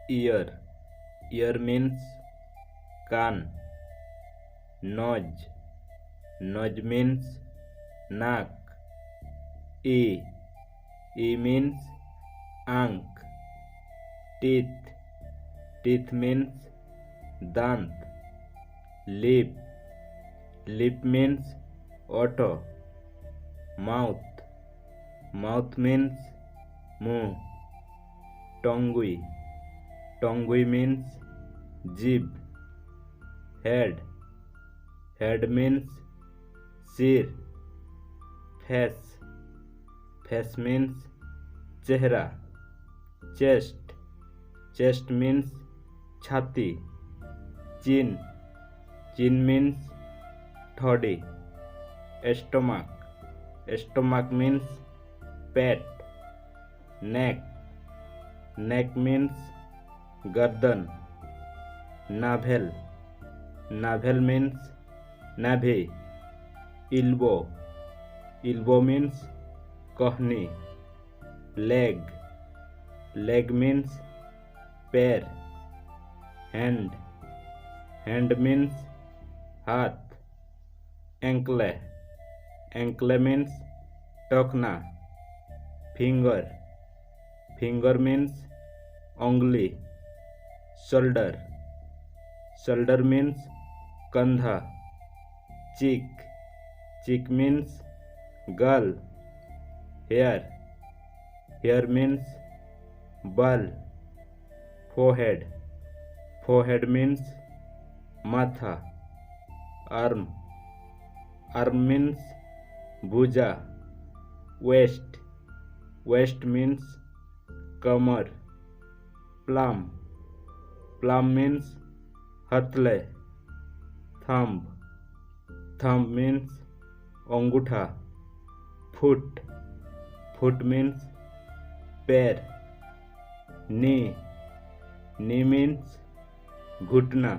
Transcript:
ear. Ear means कान. nose. Nose means नाक. e. E means आंख. teeth. Teeth means दांत. lip. Lip means ओठ. mouth. Mouth means मुंह. टोंगुई. टोंगुई means जीभ. head. Head means सिर. face. Face means चेहरा. chest. Chest means छाती. chin. Chin means ठोड़ी. stomach. Stomach means पेट. neck. Neck means गर्दन. navel. Navel means नाभि. elbow. Elbow means कहनी. leg. Leg means पैर. hand. Hand means हाथ. ankle. Ankle means टखना. finger. Finger means उंगली. shoulder. Shoulder means कंधा. cheek. Cheek means गाल. hair. Hair means बाल. forehead. Forehead means माथा. arm. Arm means भुजा. waist. Waist means कमर. plum. Plum means हथले. thumb. Thumb means अंगूठा. foot. Foot means पैर. knee. Knee means घुटना.